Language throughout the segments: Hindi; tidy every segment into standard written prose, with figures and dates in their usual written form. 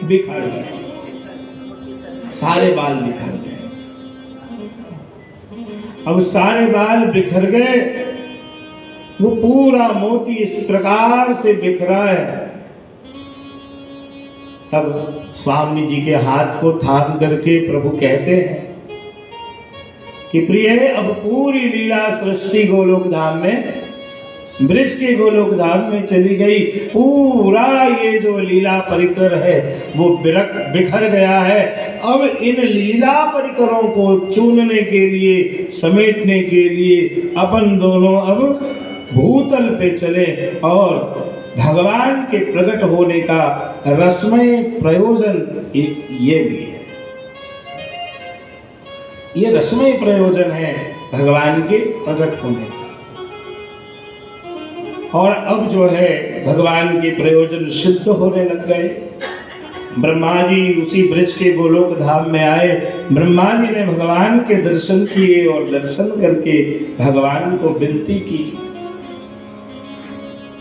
बिखर गए, सारे बाल बिखर गए। अब सारे बाल बिखर गए, वो पूरा मोती इस प्रकार से बिखरा है। तब स्वामी जी के हाथ को थाम करके प्रभु कहते हैं कि प्रिय, अब पूरी लीला सृष्टि गोलोक धाम में, ब्रज के गोलोक धाम में चली गई। पूरा ये जो लीला परिकर है वो बिखर गया है। अब इन लीला परिकरों को चुनने के लिए, समेटने के लिए अपन दोनों अब भूतल पे चले और भगवान के प्रकट होने का रसमय प्रयोजन ये भी है। ये रसमय प्रयोजन है भगवान के प्रकट होने का। और अब जो है भगवान के प्रयोजन सिद्ध होने लग गए। ब्रह्मा जी उसी ब्रज के गोलोक धाम में आए। ब्रह्मा जी ने भगवान के दर्शन किए और दर्शन करके भगवान को विनती की,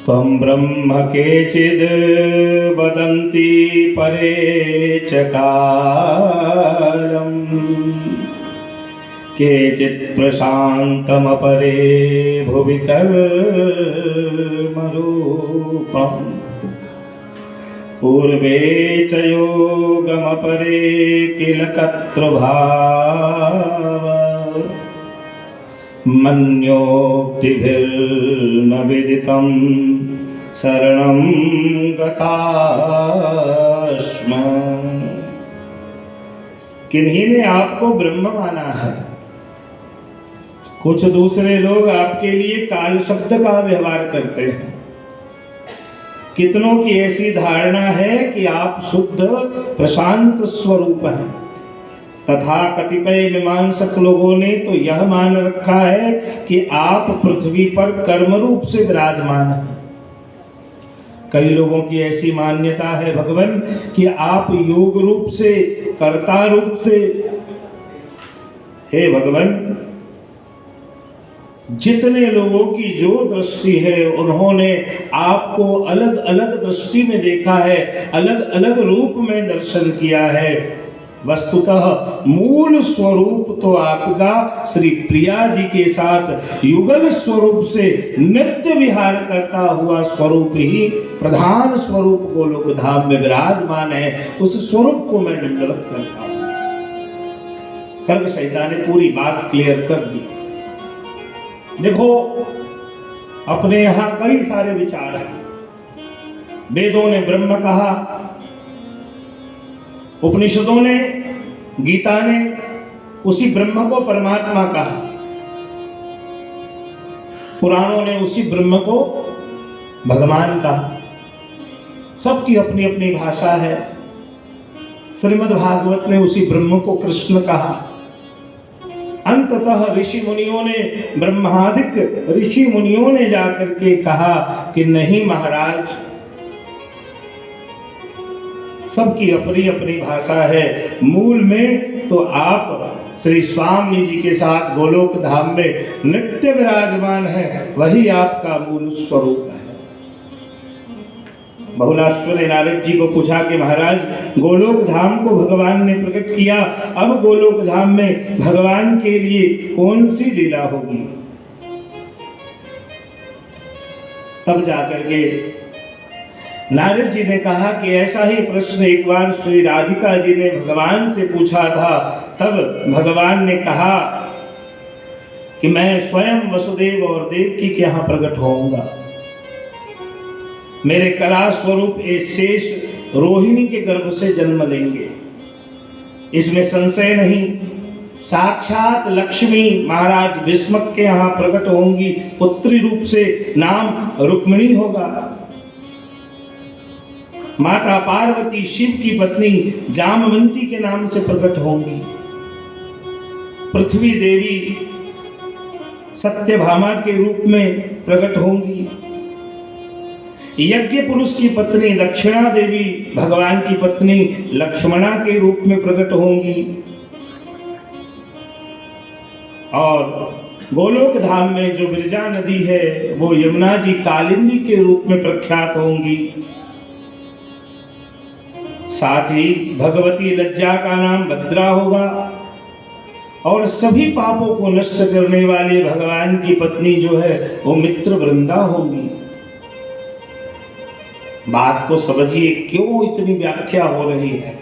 त्वं ब्रह्म केचिद् वदन्ति परे चकारम् केचित् प्रशान्तमपरे भुवि कर्मरूपम् पूर्वे च योगमपरे किल कर्तृभाव मन्योक्तिभिर्न विदितं शरणं गतास्म। किन्हीं ने आपको ब्रह्म माना है, कुछ दूसरे लोग आपके लिए काल शब्द का व्यवहार करते हैं। कितनों की ऐसी धारणा है कि आप शुद्ध प्रशांत स्वरूप हैं, तथा कतिपय मीमांसक लोगों ने तो यह मान रखा है कि आप पृथ्वी पर कर्म रूप से विराजमान हैं। कई लोगों की ऐसी मान्यता है भगवान कि आप योग रूप से, कर्ता रूप से। हे भगवान, जितने लोगों की जो दृष्टि है उन्होंने आपको अलग अलग दृष्टि में देखा है, अलग अलग रूप में दर्शन किया है। वस्तुतः मूल स्वरूप तो आपका श्री प्रिया जी के साथ युगल स्वरूप से नित्य विहार करता हुआ स्वरूप ही प्रधान स्वरूप गोलोक धाम में विराजमान है। उस स्वरूप को मैं निंदित करता हूं। कर्म संहिता ने पूरी बात क्लियर कर दी। देखो, अपने यहां कई सारे विचार हैं। वेदों ने ब्रह्म कहा, उपनिषदों ने, गीता ने उसी ब्रह्म को परमात्मा कहा, पुराणों ने उसी ब्रह्म को भगवान कहा। सबकी अपनी अपनी भाषा है। श्रीमद् भागवत ने उसी ब्रह्म को कृष्ण कहा। अंततः ऋषि मुनियों ने, ब्रह्मादिक ऋषि मुनियों ने जाकर के कहा कि नहीं महाराज, सबकी अपनी अपनी भाषा है। मूल में तो आप श्री स्वामी जी के साथ गोलोक धाम में नित्य विराजमान है, वही आपका मूल स्वरूप है। बहुलाश्वर ने नारद जी को पूछा कि महाराज, गोलोक धाम को भगवान ने प्रकट किया, अब गोलोक धाम में भगवान के लिए कौन सी लीला होगी? तब जाकर के नारद जी ने कहा कि ऐसा ही प्रश्न एक बार श्री राधिका जी ने भगवान से पूछा था। तब भगवान ने कहा कि मैं स्वयं वसुदेव और देवकी के यहाँ प्रकट होऊंगा। मेरे कला स्वरूप एक शेष रोहिणी के गर्भ से जन्म लेंगे, इसमें संशय नहीं। साक्षात लक्ष्मी महाराज भीष्मक के यहाँ प्रकट होंगी, पुत्री रूप से, नाम रुक्मिणी होगा। माता पार्वती शिव की पत्नी जामवंती के नाम से प्रकट होंगी। पृथ्वी देवी सत्यभामा के रूप में प्रकट होंगी। यज्ञ पुरुष की पत्नी दक्षिणा देवी भगवान की पत्नी लक्ष्मणा के रूप में प्रकट होंगी। और गोलोक धाम में जो विरजा नदी है वो यमुना जी कालिंदी के रूप में प्रख्यात होंगी। साथ ही भगवती लज्जा का नाम भद्रा होगा और सभी पापों को नष्ट करने वाले भगवान की पत्नी जो है वो मित्र वृंदा होगी। बात को समझिए क्यों इतनी व्याख्या हो रही है,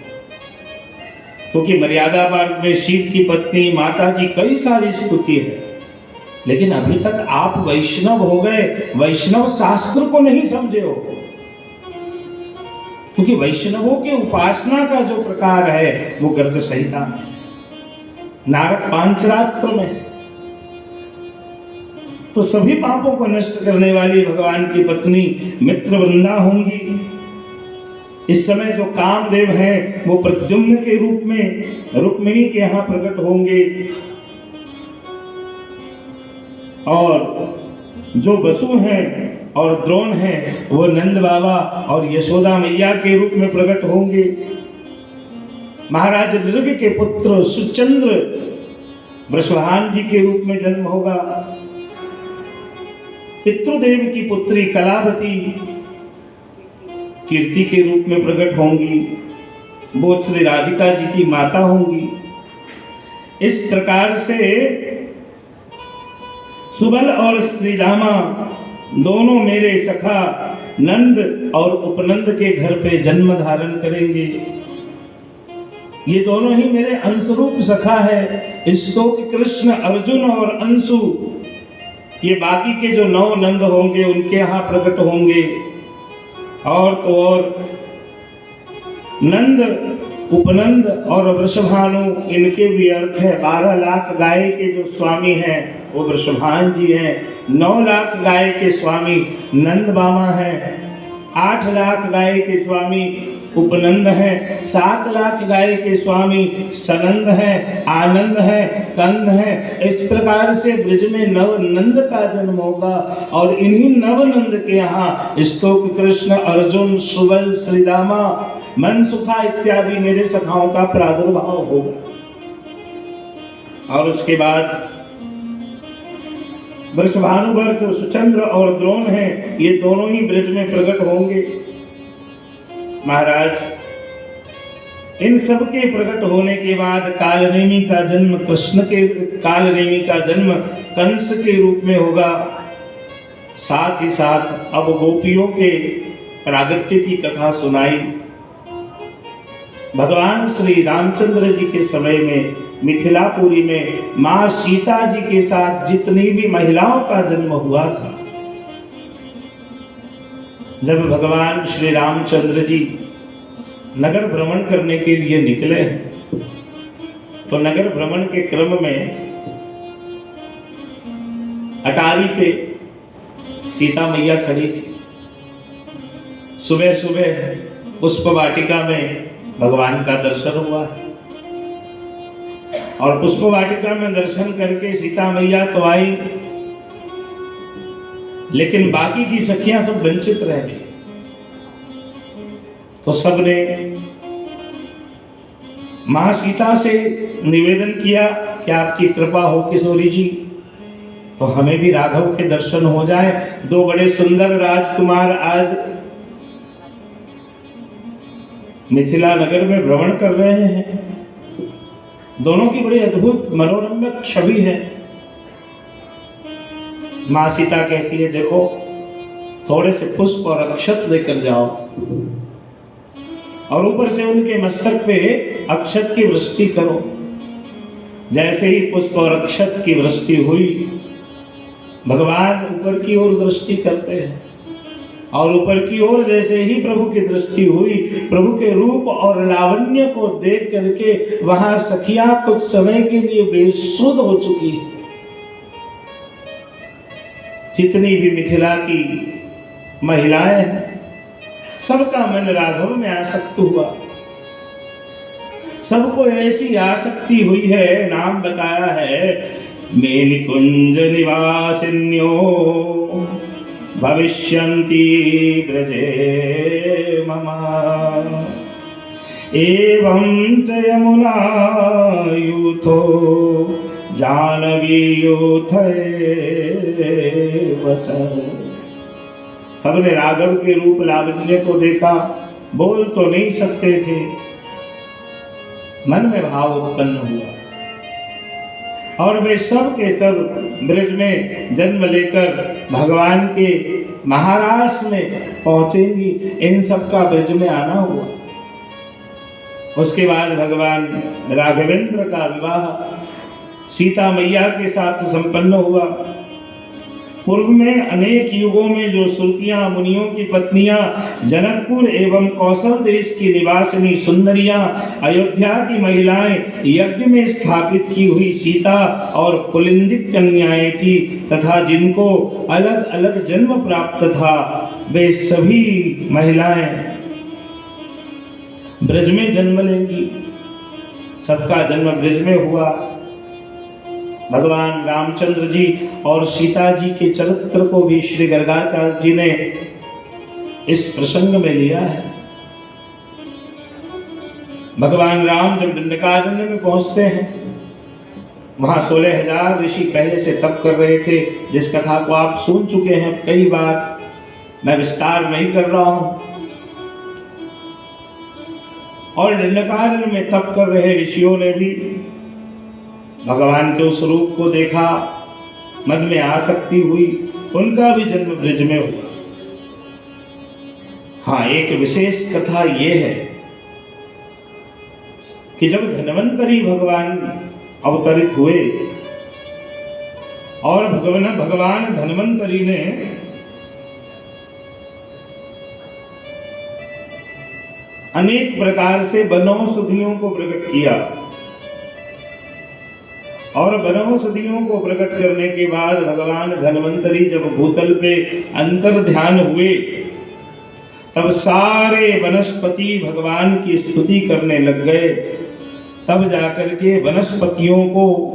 क्योंकि मर्यादा मार्ग में शिव की पत्नी माता की कई सारी स्तुति है, लेकिन अभी तक आप वैष्णव हो गए, वैष्णव शास्त्र को नहीं समझे हो। क्योंकि वैष्णवों की उपासना का जो प्रकार है वो गर्ग संहिता में, नारद पांचरात्र में। तो सभी पापों को नष्ट करने वाली भगवान की पत्नी मित्र वृंदा होंगी। इस समय जो कामदेव हैं वो प्रद्युम्न के रूप में रुक्मिणी के यहाँ प्रकट होंगे और जो वसु हैं और द्रोण हैं वो नंद बाबा और यशोदा मैया के रूप में प्रकट होंगे। महाराज नृग के पुत्र सुचंद्र वृषभान जी के रूप में जन्म होगा। पितृदेव की पुत्री कलावती कीर्ति के रूप में प्रकट होंगी, वो श्री राधिका जी की माता होंगी। इस प्रकार से सुबल और श्रीरामा दोनों मेरे सखा नंद और उपनंद के घर पे जन्म धारण करेंगे। ये दोनों ही मेरे अंशरूप सखा है। स्तोक कृष्ण अर्जुन और अंशु, ये बाकी के जो 9 नंद होंगे उनके यहाँ प्रकट होंगे। और तो और नंद उपनंद और वृषभानु इनके भी अर्थ है। 12 लाख गाय के जो स्वामी हैं वो वृषभान जी हैं, 9 लाख गाय के स्वामी नंद बाबा हैं, 8 लाख गाय के स्वामी उपनंद हैं, 7 लाख गाय के स्वामी सनंद हैं, आनंद हैं, कंद हैं। इस प्रकार से ब्रज में नव नंद का जन्म होगा और इन्हीं नव नंद के यहाँ स्तोक कृष्ण अर्जुन सुबल श्रीरामा मनसुखा इत्यादि मेरे सखाओं का प्रादुर्भाव होगा। और उसके बाद वृषभानुवर जो सुचंद्र और द्रोण हैं ये दोनों ही ब्रज में प्रकट होंगे। महाराज इन सब के प्रकट होने के बाद कालनेमी का जन्म कालनेमी का जन्म कंस के रूप में होगा। साथ ही साथ अब गोपियों के प्रागट्य की कथा सुनाई। भगवान श्री रामचंद्र जी के समय में मिथिलापुरी में मां सीता जी के साथ जितनी भी महिलाओं का जन्म हुआ था, जब भगवान श्री रामचंद्र जी नगर भ्रमण करने के लिए निकले तो नगर भ्रमण के क्रम में अटारी पे सीता मैया खड़ी थी। सुबह सुबह पुष्प वाटिका में भगवान का दर्शन हुआ और पुष्प वाटिका में दर्शन करके सीता मैया तो आई, लेकिन बाकी की सखियां सब वंचित रह गई। तो सबने मां सीता से निवेदन किया कि आपकी कृपा हो किशोरी जी, तो हमें भी राघव के दर्शन हो जाए। 2 बड़े सुंदर राजकुमार आज मिथिला नगर में भ्रमण कर रहे हैं, दोनों की बड़ी अद्भुत मनोरम्य छवि है। मां सीता कहती है देखो थोड़े से पुष्प और अक्षत लेकर जाओ और ऊपर से उनके मस्तक पे अक्षत की वृष्टि करो। जैसे ही पुष्प और अक्षत की वृष्टि हुई, भगवान ऊपर की ओर दृष्टि करते हैं और ऊपर की ओर जैसे ही प्रभु की दृष्टि हुई, प्रभु के रूप और लावण्य को देख करके वहां सखियां कुछ समय के लिए बेसुध हो चुकी है। जितनी भी मिथिला की महिलाएं हैं सबका मन राघव में आसक्त हुआ। सबको ऐसी आसक्ति हुई है, नाम बताया है मेनिकुंज निवासिन्यो भविष्यन्ति ब्रजे मम एवं च यमुना यूथो जानवी यूथे वच। सबने राघव के रूप लावण्य को देखा, बोल तो नहीं सकते थे, मन में भाव उत्पन्न हुआ और वे सब के सब ब्रज में जन्म लेकर भगवान के महाराज में पहुंचेंगी। इन सब का ब्रज में आना हुआ। उसके बाद भगवान राघवेंद्र का विवाह सीता मैया के साथ संपन्न हुआ। पूर्व में अनेक युगों में जो श्रुतियां मुनियों की पत्नियां जनकपुर एवं कौशल देश की निवासिनी सुंदरियां अयोध्या की महिलाएं यज्ञ में स्थापित की हुई सीता और पुलिंदिक कन्याएं थी तथा जिनको अलग अलग जन्म प्राप्त था, वे सभी महिलाएं ब्रज में जन्म लेंगी। सबका जन्म ब्रज में हुआ। भगवान रामचंद्र जी और सीता जी के चरित्र को भी श्री गर्गाचार्य जी ने इस प्रसंग में लिया है। भगवान राम जब दंडकारण्य में पहुंचते हैं, वहां 16,000 ऋषि पहले से तप कर रहे थे, जिस कथा को आप सुन चुके हैं कई बार, मैं विस्तार नहीं कर रहा हूं। और दंडकारण्य में तप कर रहे ऋषियों ने भी भगवान के उस रूप को देखा, मन में आसक्ति हुई, उनका भी जन्म ब्रज में हुआ। हाँ, एक विशेष कथा यह है कि जब धन्वंतरी भगवान अवतरित हुए और भगवान धन्वंतरी ने अनेक प्रकार से वनौषधियों को प्रकट किया और वनौषधियों को प्रकट करने के बाद भगवान धन्वंतरी जब भूतल पे अंतर ध्यान हुए, तब सारे वनस्पति भगवान की स्तुति करने लग गए। तब जाकर के वनस्पतियों को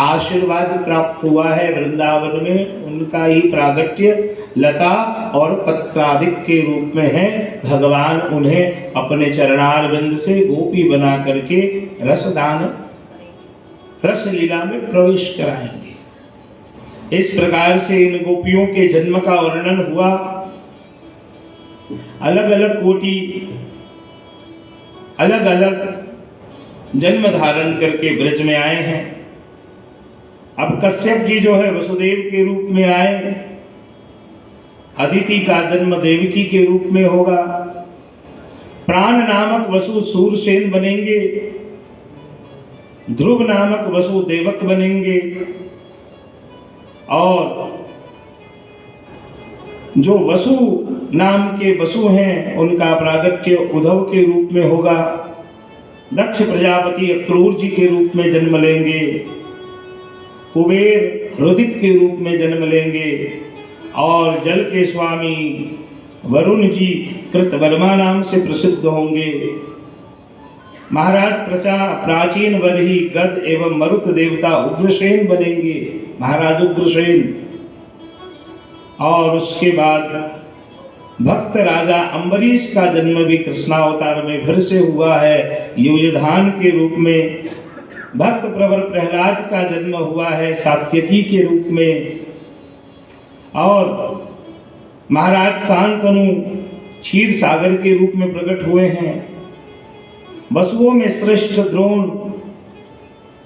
आशीर्वाद प्राप्त हुआ है। वृंदावन में उनका ही प्रागट्य लता और पत्रादिक के रूप में है। भगवान उन्हें अपने चरणारविंद से गोपी बना करके रसदान रस लीला में प्रवेश कराएंगे। इस प्रकार से इन गोपियों के जन्म का वर्णन हुआ। अलग अलग कोटि अलग अलग जन्म धारण करके ब्रज में आए हैं। अब कश्यप जी जो है वसुदेव के रूप में आए। अदिति का जन्म देवकी के रूप में होगा। प्राण नामक वसु सूरसेन बनेंगे। ध्रुव नामक वसु देवक बनेंगे। और जो वसु नाम के वसु हैं, उनका प्रागट्य उद्धव के रूप में होगा। दक्ष प्रजापति अक्रूर जी के रूप में जन्म लेंगे। कुबेर रुदिक के रूप में जन्म लेंगे। और जल के स्वामी वरुण जी कृतवर्मा नाम से प्रसिद्ध होंगे। महाराज प्राचीन वरही गद एवं मरुत देवता उग्रसेन बनेंगे, महाराज उग्रसेन। और उसके बाद भक्त राजा अम्बरीश का जन्म भी कृष्णावतार में फिर से हुआ है, युयुधान के रूप में। भक्त प्रवर प्रहलाद का जन्म हुआ है सात्यकी के रूप में। और महाराज शांतनु क्षीर सागर के रूप में प्रकट हुए हैं। वसुओं में श्रेष्ठ द्रोण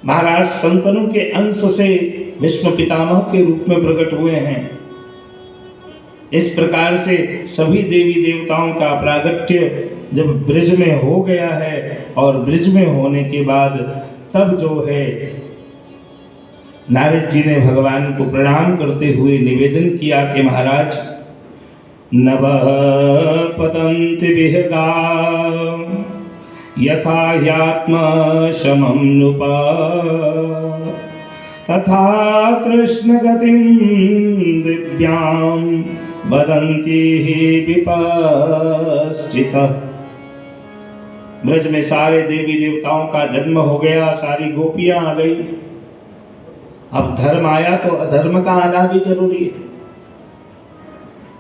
महाराज शंतनु के अंश से भीष्म पितामह के रूप में प्रकट हुए हैं। इस प्रकार से सभी देवी देवताओं का प्रागट्य जब ब्रज में हो गया है, और ब्रज में होने के बाद तब जो है नारद जी ने भगवान को प्रणाम करते हुए निवेदन किया कि महाराज, नवः पतन्ति विहगा यथा ह्यात्म शमं नृप तथा कृष्ण गतिं दिव्यां वदन्ति विपश्चितः। ब्रज में सारे देवी देवताओं का जन्म हो गया, सारी गोपियां आ गई। अब धर्म आया तो अधर्म का आना भी जरूरी है।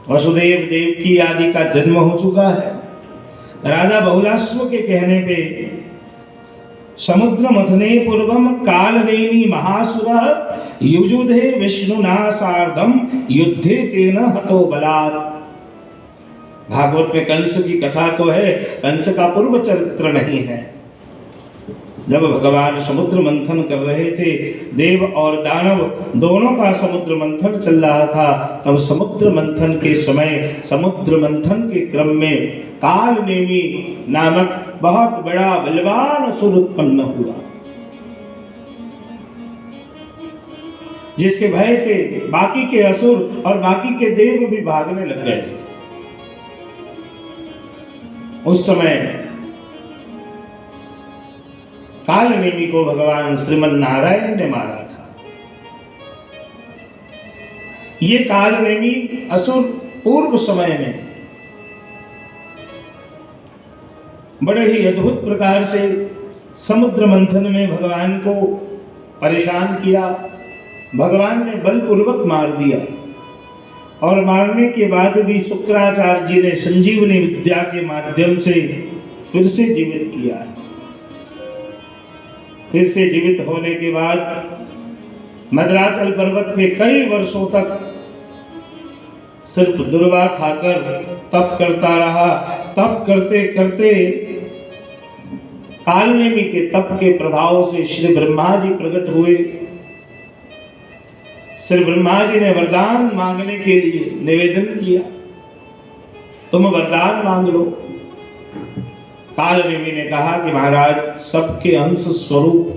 वसुदेव देवकी आदि का जन्म हो चुका है। राजा बहुलाश्व के कहने पे समुद्र मथने पूर्वम कालनेमी महासुरः युजुधे विष्णुना सार्धम युद्धे तेन हतो बलात्। भागवत में कंस की कथा तो है, कंस का पूर्व चरित्र नहीं है। जब भगवान समुद्र मंथन कर रहे थे, देव और दानव दोनों का समुद्र मंथन चल रहा था, तब समुद्र मंथन के समय, समुद्र मंथन के क्रम में कालनेमी नामक बहुत बड़ा बलवान असुर उत्पन्न हुआ, जिसके भय से बाकी के असुर और बाकी के देव भी भागने लग गए। उस समय कालनेमी को भगवान श्रीमन नारायण ने मारा था। ये कालनेमी असुर पूर्व समय में बड़े ही अद्भुत प्रकार से समुद्र मंथन में भगवान को परेशान किया। भगवान ने बलपूर्वक मार दिया, और मारने के बाद भी शुक्राचार्य जी ने संजीवनी विद्या के माध्यम से फिर से जीवित किया है। फिर से जीवित होने के बाद मद्राचल पर्वत पे कई वर्षों तक सिर्फ दुर्वा खाकर तप करता रहा। तप करते करते कालनेमी के तप के प्रभाव से श्री ब्रह्मा जी प्रकट हुए। श्री ब्रह्मा जी ने वरदान मांगने के लिए निवेदन किया, तुम वरदान मांग लो। कालनेमी ने कहा कि महाराज, सबके अंश स्वरूप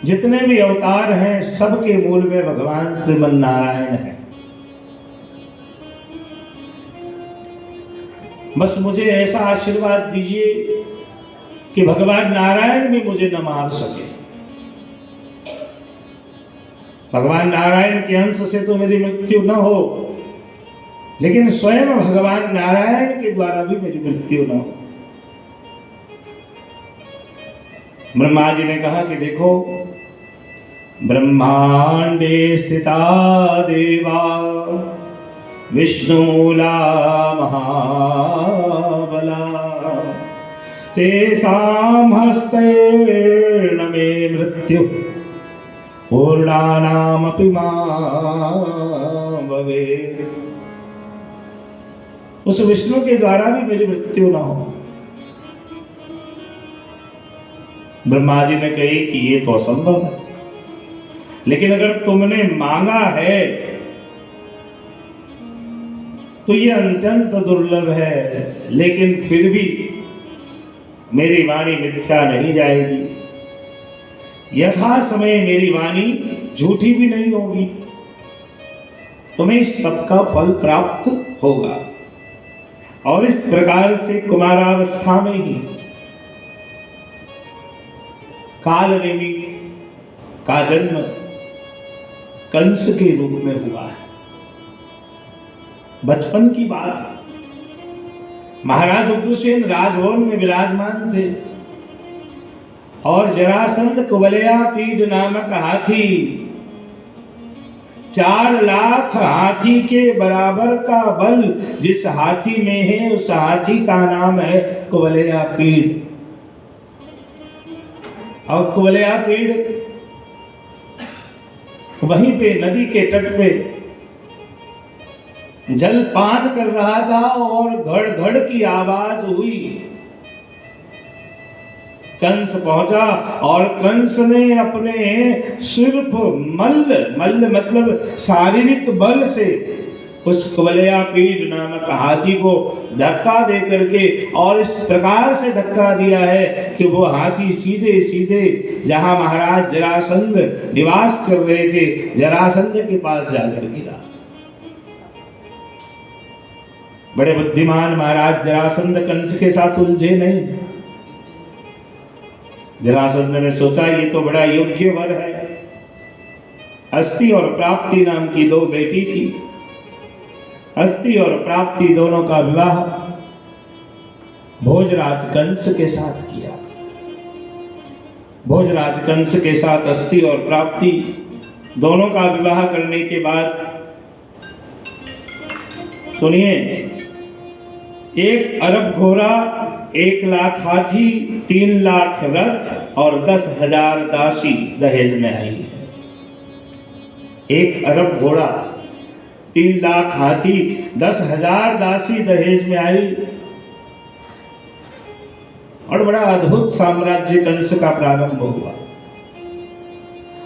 जितने भी अवतार हैं, सबके मूल में भगवान श्रीमन नारायण है। बस मुझे ऐसा आशीर्वाद दीजिए कि भगवान नारायण भी मुझे न मार सके। भगवान नारायण के अंश से तो मेरी मृत्यु न हो, लेकिन स्वयं भगवान नारायण के द्वारा भी मेरी मृत्यु न हो। ब्रह्मा जी ने कहा कि देखो, ब्रह्मांडे स्थिता देवा विष्णुमूला महाबला तेषां हस्तेन मे मृत्यु पूर्णानामपि मा भवेत्। उस विष्णु के द्वारा भी मेरी मृत्यु न हो। ब्रह्मा जी ने कही कि ये तो असंभव है, लेकिन अगर तुमने मांगा है तो ये अत्यंत दुर्लभ है, लेकिन फिर भी मेरी वाणी मिथ्या नहीं जाएगी। यथा समय मेरी वाणी झूठी भी नहीं होगी, तुम्हें सबका फल प्राप्त होगा। और इस प्रकार से कुमारावस्था में ही कालनेमी का जन्म कंस के रूप में हुआ है। बचपन की बात है, महाराज उग्रसेन राजभवन में विराजमान थे, और जरासंध कुवलयापीड नामक हाथी 4 लाख हाथी के बराबर का बल जिस हाथी में है, उस हाथी का नाम है कुवलयापीड। और कुवलयापीड वहीं पे नदी के तट पे जलपान कर रहा था, और घड़ घड़ की आवाज हुई। कंस पहुंचा, और कंस ने अपने सिर्फ मल्ल मतलब शारीरिक बल से उस कुवलयापीड नामक हाथी को धक्का दे करके, और इस प्रकार से धक्का दिया है कि वो हाथी सीधे सीधे जहां महाराज जरासंध निवास कर रहे थे, जरासंध के पास जाकर गिरा। बड़े बुद्धिमान महाराज जरासंध कंस के साथ उलझे नहीं। जरासंध ने सोचा ये तो बड़ा योग्य वर है। अस्ति और प्राप्ति नाम की 2 बेटी थी। अस्ति और प्राप्ति दोनों का विवाह भोजराज कंस के साथ किया। भोजराज कंस के साथ अस्ति और प्राप्ति दोनों का विवाह करने के बाद, सुनिए, 1 अरब घोड़ा, 1 लाख हाथी, 3 लाख रथ और 10,000 दासी दहेज में आई है। 1 अरब घोड़ा, 3 लाख हाथी, 10,000 दासी दहेज में आई, और बड़ा अद्भुत साम्राज्य कंस का प्रारंभ हुआ।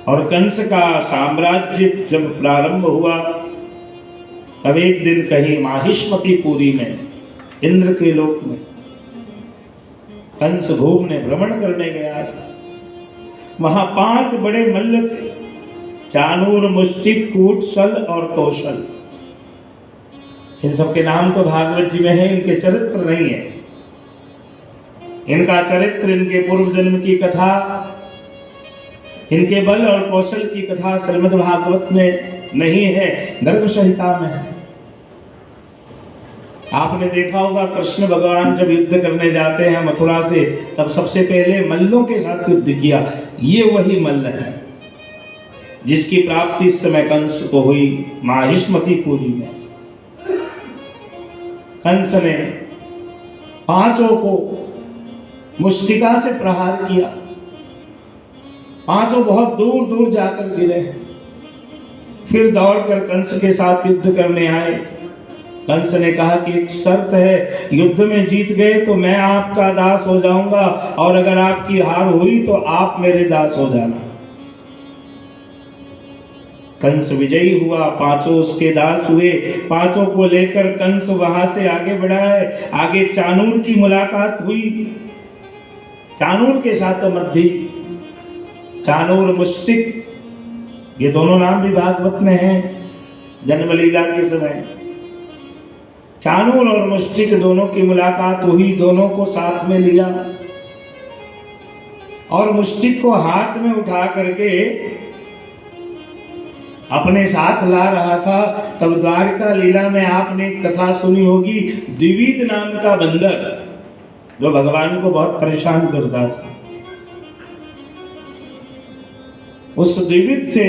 और कंस का साम्राज्य जब प्रारंभ हुआ तब एक दिन कहीं माहिष्मतीपुरी में, इंद्र के लोक में, कंस घूमने भ्रमण करने गया था। वहां 5 बड़े मल्ल थे, चाणूर, मुष्टिक, कूट, शल और कौशल। इन सबके नाम तो भागवत जी में है, इनके चरित्र नहीं है। इनका चरित्र, इनके पूर्व जन्म की कथा, इनके बल और कौशल की कथा श्रीमद् भागवत में नहीं है, गर्ग संहिता में है। आपने देखा होगा कृष्ण भगवान जब युद्ध करने जाते हैं मथुरा से, तब सबसे पहले मल्लों के साथ युद्ध किया। ये वही मल्ल है जिसकी प्राप्ति इस समय कंस को हुई माहिष्मतीपुरी में। कंस ने 5 को मुष्टिका से प्रहार किया, 5 बहुत दूर दूर जाकर गिरे। फिर दौड़कर कंस के साथ युद्ध करने आए। कंस ने कहा कि एक शर्त है, युद्ध में जीत गए तो मैं आपका दास हो जाऊंगा, और अगर आपकी हार हुई तो आप मेरे दास हो जाना। कंस विजयी हुआ, 5 उसके दास हुए। 5 को लेकर कंस वहां से आगे बढ़ा है। आगे चाणूर की मुलाकात हुई, चाणूर के साथ मध्य, चाणूर, मुष्टिक, ये दोनों नाम भी भागवत में हैं। जन्म लीला के समय चाणूर और मुष्टिक दोनों की मुलाकात हुई, दोनों को साथ में लिया और मुष्टिक को हाथ में उठा करके अपने साथ ला रहा था। तब द्वारका लीला में आपने कथा सुनी होगी, द्विविद नाम का बंदर जो भगवान को बहुत परेशान करता था, उस द्विविद से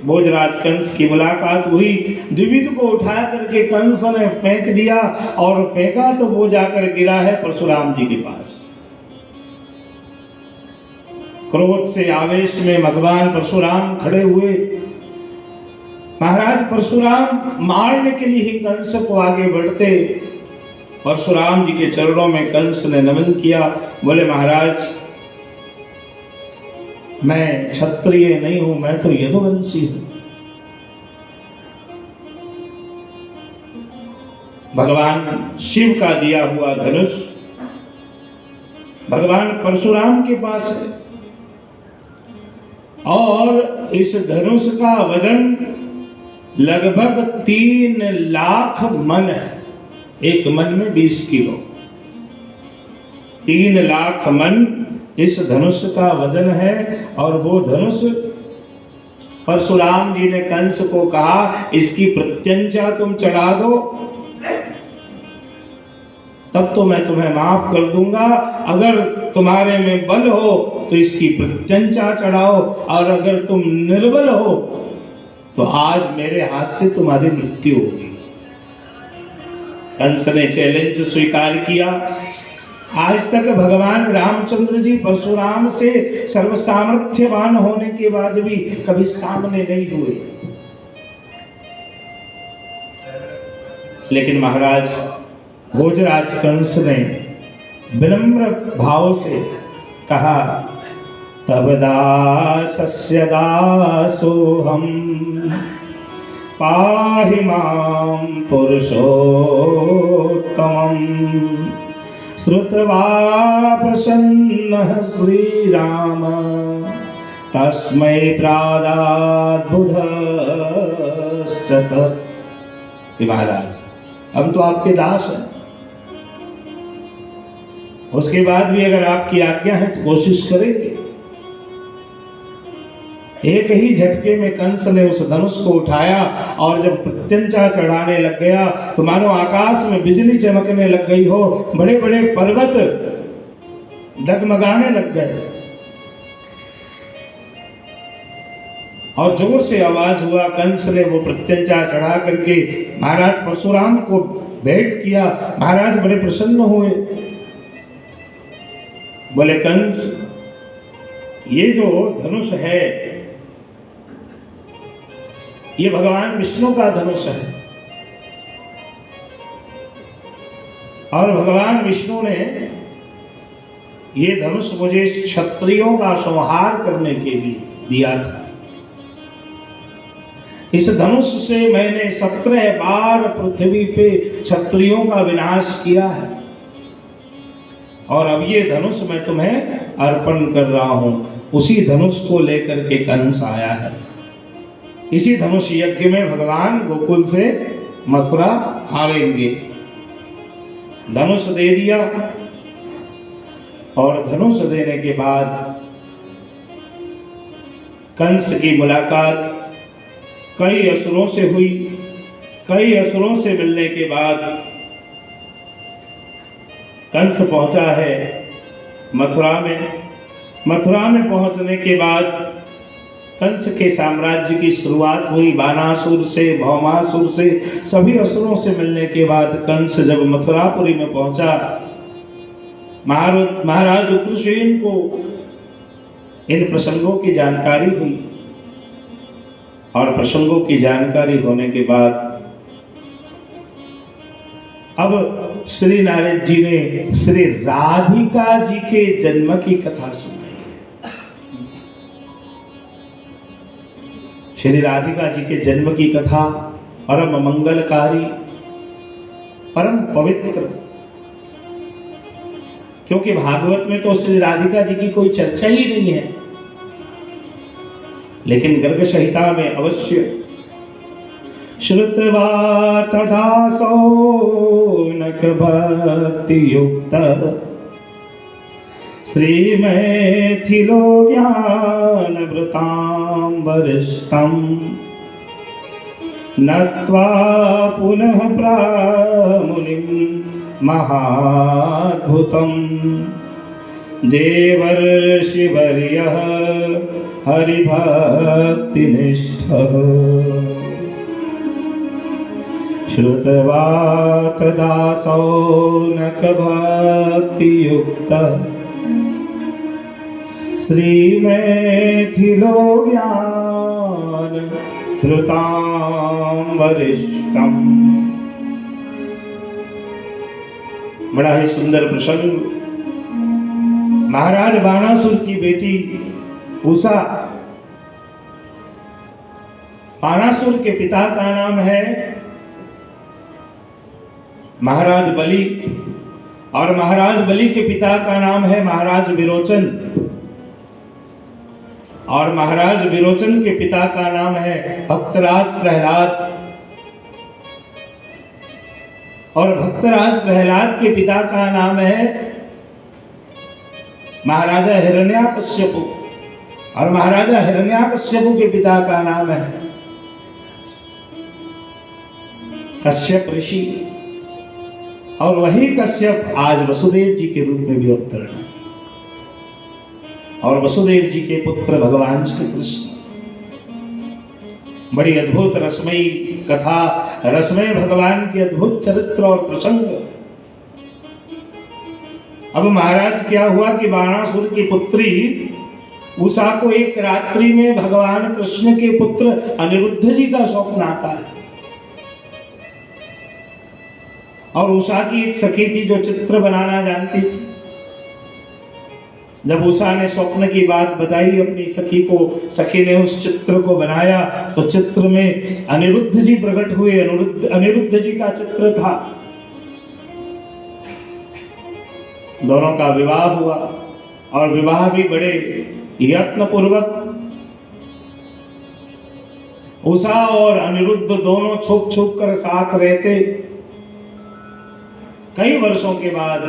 भोजराज कंस की मुलाकात हुई। द्विविद को उठा करके कंस ने फेंक दिया, और फेंका तो वो जाकर गिरा है परशुराम जी के पास। क्रोध से आवेश में भगवान परशुराम खड़े हुए। महाराज परशुराम मारने के लिए ही कंस को आगे बढ़ते। परशुराम जी के चरणों में कंस ने नमन किया, बोले महाराज मैं क्षत्रिय नहीं हूं, मैं तो यदुवंशी हूं। भगवान शिव का दिया हुआ धनुष भगवान परशुराम के पास है, और इस धनुष का वजन लगभग 3 लाख मन है। एक मन में 20 किलो, 3 लाख मन इस धनुष का वजन है। और वो धनुष परशुराम जी ने कंस को कहा, इसकी प्रत्यंचा तुम चढ़ा दो, तब तो मैं तुम्हें माफ कर दूंगा। अगर तुम्हारे में बल हो तो इसकी प्रत्यंचा चढ़ाओ, और अगर तुम निर्बल हो तो आज मेरे हाथ से तुम्हारी मृत्यु होगी। कंस ने चैलेंज स्वीकार किया। आज तक भगवान रामचंद्र जी परशुराम से सर्वसामर्थ्यवान होने के बाद भी कभी सामने नहीं हुए, लेकिन महाराज भोजराज कंस ने विनम्र भाव से कहा, तब दासस्य दासोऽहं पाहि मां पुरुषोत्तमम्। श्रुत्वा प्रसन्नः श्रीराम तस्मै प्रादात् बुधश्च तत्। महाराज हम तो आपके दास हैं, उसके बाद भी अगर आपकी आज्ञा है तो कोशिश करेंगे। एक ही झटके में कंस ने उस धनुष को उठाया, और जब प्रत्यंचा चढ़ाने लग गया तो मानो आकाश में बिजली चमकने लग गई हो, बड़े बड़े पर्वत डगमगाने लग गए, और जोर से आवाज हुआ। कंस ने वो प्रत्यंचा चढ़ा करके महाराज परशुराम को भेंट किया। महाराज बड़े प्रसन्न हुए, बोले कंस ये जो धनुष है ये भगवान विष्णु का धनुष है, और भगवान विष्णु ने ये धनुष मुझे क्षत्रियों का संहार करने के लिए दिया था। इस धनुष से मैंने 17 बार पृथ्वी पे क्षत्रियों का विनाश किया है, और अब ये धनुष मैं तुम्हें अर्पण कर रहा हूं। उसी धनुष को लेकर के कंस आया है। इसी धनुष यज्ञ में भगवान गोकुल से मथुरा आवेंगे। धनुष दे दिया, और धनुष देने के बाद कंस की मुलाकात कई असुरों से हुई। कई असुरों से मिलने के बाद कंस पहुंचा है मथुरा में। मथुरा में पहुंचने के बाद कंस के साम्राज्य की शुरुआत हुई बानासुर से, भौमासुर से, सभी असुरों से मिलने के बाद कंस जब मथुरापुरी में पहुंचा, महाराज उग्रसेन को इन प्रसंगों की जानकारी हुई, और प्रसंगों की जानकारी होने के बाद अब श्री नारद जी ने श्री राधिका जी के जन्म की कथा सुनाई। श्री राधिका जी के जन्म की कथा परम मंगलकारी, परम पवित्र, क्योंकि भागवत में तो श्री राधिका जी की कोई चर्चा ही नहीं है, लेकिन गर्ग संहिता में अवश्य श्रुत्वा तथा सौनक भक्ति युक्त श्रीमैथिलो ज्ञान वृतां वरिष्ठं नत्वा पुनः प्रामुनिं महाद्भुतं देवर्षिवर्यः हरिभक्तिनिष्ठः श्रुत्वा तदा सौनक भक्तियुक्तः श्रीमैथिलो ज्ञान वृतां वरिष्ठं। बड़ा ही सुंदर प्रसंग। महाराज बाणासुर की बेटी उषा, बाणासुर के पिता का नाम है महाराज बलि, और महाराज बलि के पिता का नाम है महाराज विरोचन, और महाराज विरोचन के पिता का नाम है भक्तराज प्रहलाद, और भक्तराज प्रहलाद के पिता का नाम है महाराजा हिरण्याकश्यपु, और महाराजा हिरण्याकश्यपु के पिता का नाम है कश्यप ऋषि, और वही कश्यप आज वसुदेव जी के रूप में भी अवतरण है, और वसुदेव जी के पुत्र भगवान श्री कृष्ण। बड़ी अद्भुत रसमयी कथा, रसमय भगवान के अद्भुत चरित्र और प्रसंग। अब महाराज क्या हुआ कि बाणासुर की पुत्री उषा को एक रात्रि में भगवान कृष्ण के पुत्र अनिरुद्ध जी का स्वप्न आता है, और उषा की एक सखी थी जो चित्र बनाना जानती थी। जब उषा ने स्वप्न की बात बताई अपनी सखी को, सखी ने उस चित्र को बनाया, तो चित्र में अनिरुद्ध जी प्रकट हुए। अनिरुद्ध जी का चित्र था। दोनों का विवाह हुआ, और विवाह भी बड़े यत्न पूर्वक। उषा और अनिरुद्ध दोनों छुप छुप कर साथ रहते। कई वर्षों के बाद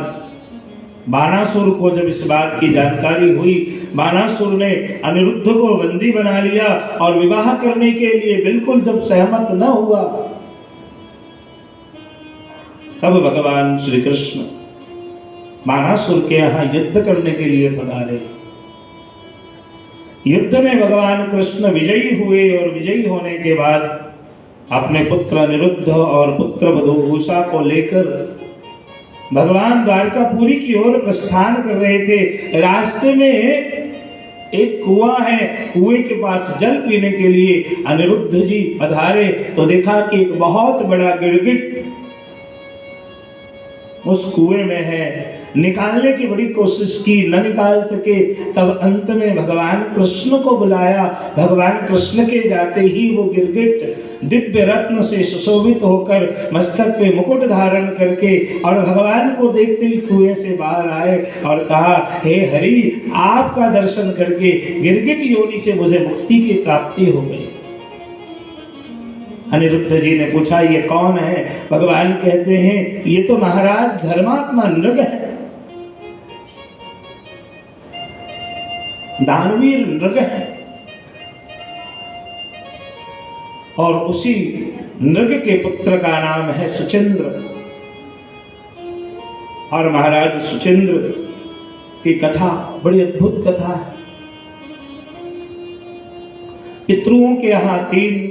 बाणासुर को जब इस बात की जानकारी हुई, बाणासुर ने अनिरुद्ध को बंदी बना लिया, और विवाह करने के लिए बिल्कुल जब सहमत न हुआ, तब भगवान श्री कृष्ण बाणासुर के यहाँ युद्ध करने के लिए पधारे। युद्ध में भगवान कृष्ण विजयी हुए, और विजयी होने के बाद अपने पुत्र अनिरुद्ध और पुत्र वधू उषा को लेकर भगवान द्वारकापुरी की ओर प्रस्थान कर रहे थे। रास्ते में एक कुआं है, कुएं के पास जल पीने के लिए अनिरुद्ध जी पधारे, तो देखा कि एक बहुत बड़ा गिरगिट उस कुएं में है। निकालने की बड़ी कोशिश की, न निकाल सके। तब अंत में भगवान कृष्ण को बुलाया। भगवान कृष्ण के जाते ही वो गिरगिट दिव्य रत्न से सुशोभित होकर मस्तक पे मुकुट धारण करके और भगवान को देखते ही कुएं से बाहर आए और कहा, हे हरि, आपका दर्शन करके गिरगिट योनि से मुझे मुक्ति की प्राप्ति हो गई। अनिरुद्ध जी ने पूछा, ये कौन है? भगवान कहते हैं, ये तो महाराज धर्मात्मा नृग है, दानवीर नृग है। और उसी नृग के पुत्र का नाम है सुचिंद्र। और महाराज सुचिंद्र की कथा बड़ी अद्भुत कथा है। पितरुओं के यहाँ तीन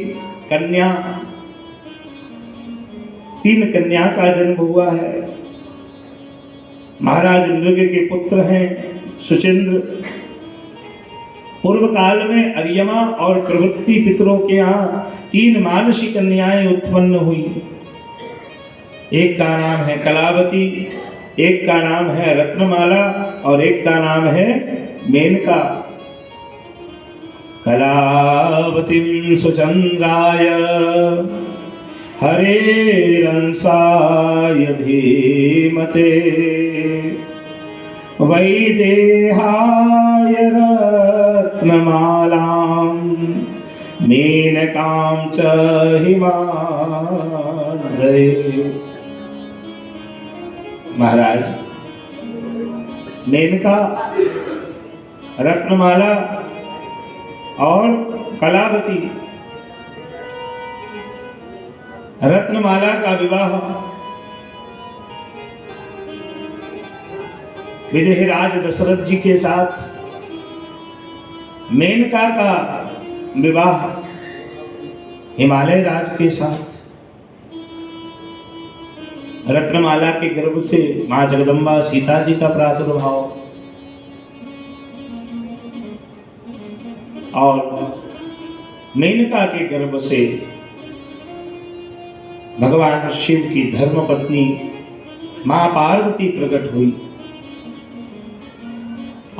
कन्या का जन्म हुआ है। महाराज नृग के पुत्र हैं सुचिंद्र। पूर्व काल में अर्यमा और प्रवृत्ति पितरों के यहाँ 3 मानसी कन्याएं उत्पन्न हुई। एक का नाम है कलावती, एक का नाम है रत्नमाला और एक का नाम है मेनका। कलावतीं सुचंद्राय हरेरंसाय धीमते वैदेहाय रत्नमालां मेनकां च हिमाद्रये। महाराज मेनका, रत्नमाला और कलावती। रत्नमाला का विवाह विदेहराज दशरथ जी के साथ, मेनका का विवाह हिमालय राज के साथ। रत्नमाला के गर्भ से मां जगदम्बा सीता जी का प्रादुर्भाव और मेनका के गर्भ से भगवान शिव की धर्मपत्नी मां पार्वती प्रकट हुई।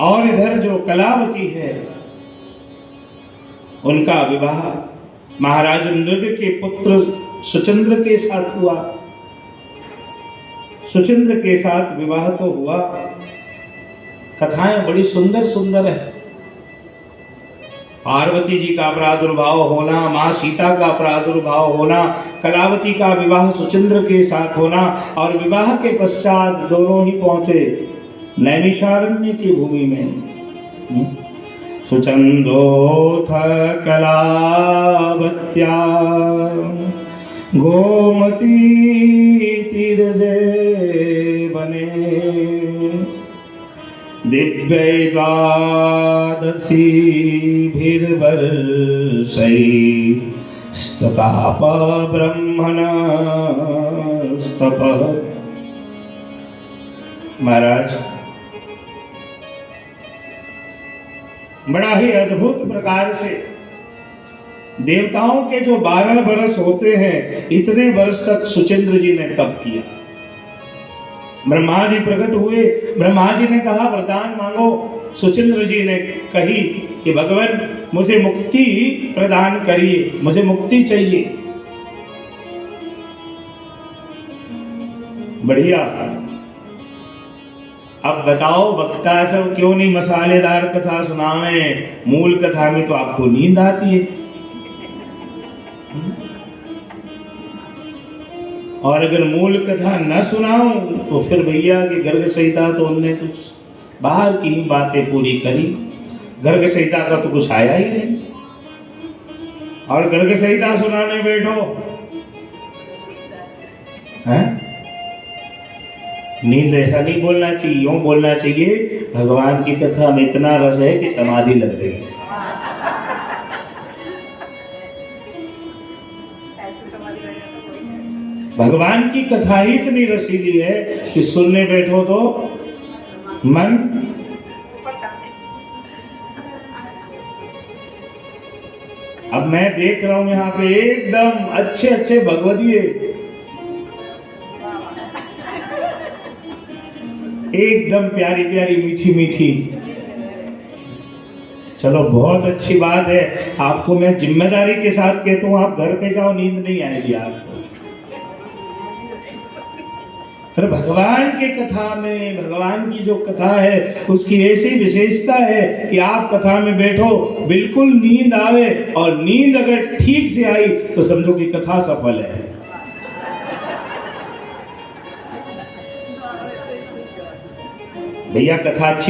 और इधर जो कलावती है उनका विवाह महाराज नृग के पुत्र सुचिंद्र के साथ हुआ। सुचिंद्र के साथ विवाह तो हुआ। कथाएं बड़ी सुंदर सुंदर है। पार्वती जी का प्रादुर्भाव होना, मां सीता का प्रादुर्भाव होना, कलावती का विवाह सुचिंद्र के साथ होना और विवाह के पश्चात दोनों ही पहुंचे नैमिषारण्य की भूमि में। सुचंदोथ कलावत्या गोमती तीरजे बने दिव्यैद्वादशीभिर्वर्षै स्तताप ब्रह्मणस्तपः। महाराज बड़ा ही अद्भुत प्रकार से देवताओं के जो 12 वर्ष होते हैं, इतने वर्ष तक सुचिंद्र जी ने तप किया। ब्रह्मा जी प्रकट हुए। ब्रह्मा जी ने कहा, वरदान मांगो। सुचिंद्र जी ने कही कि भगवान मुझे मुक्ति प्रदान करिए, मुझे मुक्ति चाहिए। बढ़िया। अब बताओ वक्ता सब क्यों नहीं मसालेदार कथा सुनावे? मूल कथा में तो आपको नींद आती है। और अगर मूल कथा न सुनाऊं तो फिर भैया कि गर्ग संहिता तो उनने कुछ बाहर की ही बातें पूरी करी, गर्ग संहिता का तो कुछ आया ही नहीं। और गर्ग संहिता सुनाने बैठो हैं? नींद ऐसा नहीं बोलना चाहिए, यूं बोलना चाहिए भगवान की कथा में इतना रस है कि समाधि लग रही है। भगवान की कथा ही इतनी रसीली है कि सुनने बैठो तो मन अब मैं देख रहा हूं यहाँ पे एकदम अच्छे अच्छे भगवदीय एकदम प्यारी प्यारी मीठी मीठी। चलो बहुत अच्छी बात है, आपको मैं जिम्मेदारी के साथ कहता हूँ आप घर पे जाओ, नींद नहीं आएगी आपको। पर भगवान के कथा में, भगवान की जो कथा है उसकी ऐसी विशेषता है कि आप कथा में बैठो बिल्कुल नींद आवे, और नींद अगर ठीक से आई तो समझो कि कथा सफल है। भैया कथा अच्छी